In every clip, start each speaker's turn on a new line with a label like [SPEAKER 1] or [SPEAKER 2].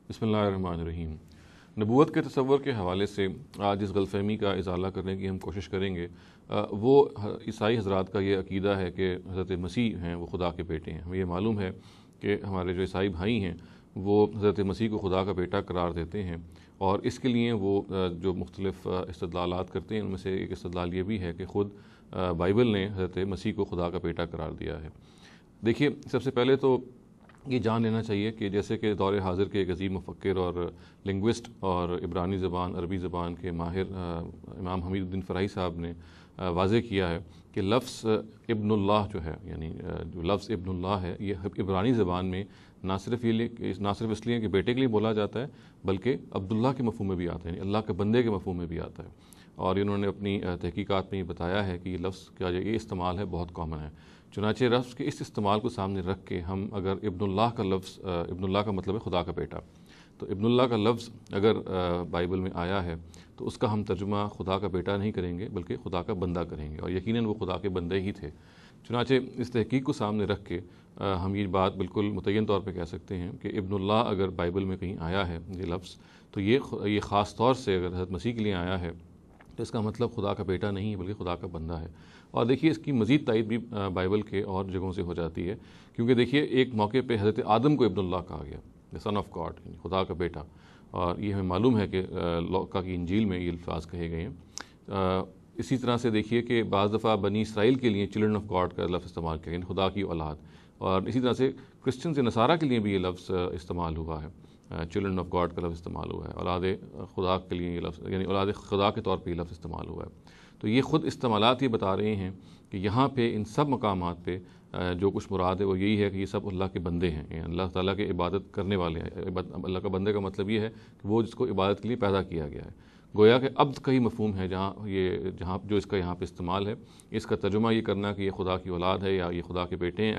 [SPEAKER 1] بسم اللہ الرحمن الرحیم۔ نبوت کے تصور کے حوالے سے آج اس غلط فہمی کا ازالہ کرنے کی ہم کوشش کریں گے۔ وہ عیسائی حضرات کا یہ عقیدہ ہے کہ حضرت مسیح ہیں وہ خدا کے بیٹے ہیں۔ ہمیں یہ معلوم ہے کہ ہمارے جو عیسائی بھائی ہیں وہ حضرت مسیح کو خدا کا بیٹا قرار دیتے ہیں، اور اس کے لیے وہ جو مختلف استدلالات کرتے ہیں ان میں سے ایک استدلال یہ بھی ہے کہ خود بائبل نے حضرت مسیح کو خدا کا بیٹا قرار دیا ہے۔ دیکھیے، سب سے پہلے تو یہ جان لینا چاہیے کہ جیسے کہ دور حاضر کے ایک عظیم مفکر اور لنگوسٹ اور عبرانی زبان عربی زبان کے ماہر امام حمید الدین فرحی صاحب نے واضح کیا ہے کہ لفظ ابن اللہ جو ہے، یعنی جو لفظ ابن اللہ ہے، یہ عبرانی زبان میں نہ صرف اس لیے کہ بیٹے کے لیے بولا جاتا ہے بلکہ عبداللہ کے مفہوم میں بھی آتا ہے، یعنی اللہ کے بندے کے مفہوم میں بھی آتا ہے۔ اور انہوں نے اپنی تحقیقات میں یہ بتایا ہے کہ یہ لفظ کا جو یہ استعمال ہے بہت کامن ہے۔ چنانچہ لفظ کے اس استعمال کو سامنے رکھ کے ہم اگر ابن اللہ کا لفظ، ابن اللہ کا مطلب ہے خدا کا بیٹا، تو ابن اللہ کا لفظ اگر بائبل میں آیا ہے تو اس کا ہم ترجمہ خدا کا بیٹا نہیں کریں گے بلکہ خدا کا بندہ کریں گے، اور یقیناً وہ خدا کے بندے ہی تھے۔ چنانچہ اس تحقیق کو سامنے رکھ کے ہم یہ بات بالکل متعین طور پہ کہہ سکتے ہیں کہ ابن اللہ اگر بائبل میں کہیں آیا ہے یہ لفظ، تو یہ خاص طور سے اگر حضرت مسیح کے لیے آیا ہے تو اس کا مطلب خدا کا بیٹا نہیں ہے بلکہ خدا کا بندہ ہے۔ اور دیکھیے، اس کی مزید تائید بھی بائبل کے اور جگہوں سے ہو جاتی ہے، کیونکہ دیکھیے ایک موقع پہ حضرت آدم کو ابن اللہ کہا گیا، the son of God، یعنی خدا کا بیٹا، اور یہ ہمیں معلوم ہے کہ لوقا کی انجیل میں یہ الفاظ کہے گئے ہیں۔ اسی طرح سے دیکھیے کہ بعض دفعہ بنی اسرائیل کے لیے چلڈرن آف گاڈ کا لفظ استعمال کیا، یعنی خدا کی اولاد، اور اسی طرح سے کرسچنز نصارہ کے لیے بھی یہ لفظ استعمال ہوا ہے، چلڈرن آف گاڈ کا لفظ استعمال ہوا ہے، اولاد خدا کے لیے یہ لفظ، یعنی اولاد خدا کے طور پہ یہ لفظ استعمال ہوا ہے۔ تو یہ خود استعمالات یہ بتا رہے ہیں کہ یہاں پہ ان سب مقامات پہ جو کچھ مراد ہے وہ یہی ہے کہ یہ سب اللہ کے بندے ہیں، یعنی اللہ تعالیٰ کے عبادت کرنے والے ہیں۔ اللہ کا بندے کا مطلب یہ ہے کہ وہ جس کو عبادت کے لیے پیدا کیا گیا ہے۔ گویا کہ عبد کا ہی مفہوم ہے جہاں جو اس کا یہاں پہ استعمال ہے، اس کا ترجمہ یہ کرنا کہ یہ خدا کی اولاد ہے یا یہ خدا کے بیٹے ہیں،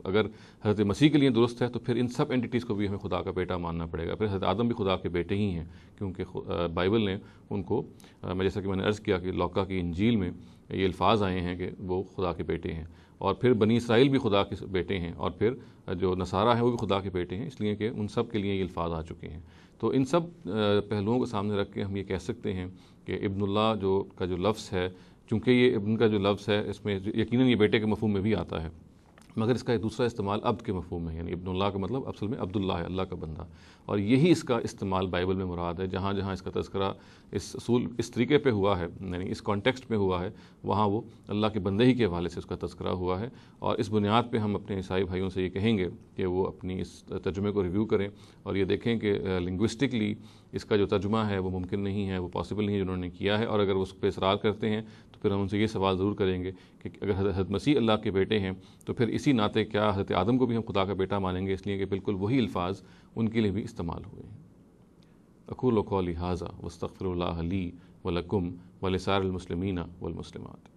[SPEAKER 1] اگر حضرت مسیح کے لیے درست ہے تو پھر ان سب اینٹیٹیز کو بھی ہمیں خدا کا بیٹا ماننا پڑے گا۔ پھر حضرت آدم بھی خدا کے بیٹے ہی ہیں، کیونکہ بائبل نے ان کو، جیسا کہ میں نے عرض کیا کہ لوقا کی انجیل میں یہ الفاظ آئے ہیں کہ وہ خدا کے بیٹے ہیں، اور پھر بنی اسرائیل بھی خدا کے بیٹے ہیں، اور پھر جو نصارہ ہیں وہ بھی خدا کے بیٹے ہیں، اس لیے کہ ان سب کے لیے یہ الفاظ آ چکے ہیں۔ تو ان سب پہلوؤں کو سامنے رکھ کے ہم یہ کہہ سکتے ہیں کہ ابن اللہ کا جو لفظ ہے، چونکہ یہ ابن کا جو لفظ ہے اس میں یقیناً یہ بیٹے کے مفہوم میں بھی آتا ہے، مگر اس کا ایک دوسرا استعمال عبد کے مفہوم میں، یعنی ابن اللہ کا مطلب اصل میں عبداللہ ہے، اللہ کا بندہ، اور یہی اس کا استعمال بائبل میں مراد ہے۔ جہاں جہاں اس کا تذکرہ اس طریقے پہ ہوا ہے، یعنی اس کانٹیکسٹ میں ہوا ہے، وہاں وہ اللہ کے بندے ہی کے حوالے سے اس کا تذکرہ ہوا ہے، اور اس بنیاد پہ ہم اپنے عیسائی بھائیوں سے یہ کہیں گے کہ وہ اپنی اس ترجمے کو ریویو کریں اور یہ دیکھیں کہ لنگوسٹکلی اس کا جو ترجمہ ہے وہ ممکن نہیں ہے، وہ پاسبل نہیں ہے جو انہوں نے کیا ہے، اور اگر وہ اس پہ اصرار کرتے ہیں تو پھر ہم ان سے یہ سوال ضرور کریں گے کہ اگر حضرت مسیح اللہ کے بیٹے ہیں تو پھر اسی ناطے کیا حضرت آدم کو بھی ہم خدا کا بیٹا مانیں گے، اس لیے کہ بالکل وہی الفاظ ان کے لیے بھی استعمال ہوئے ہیں۔ اقول قولی ھذا واستغفر اللہ لی ولکم ولسائر المسلمین والمسلمات۔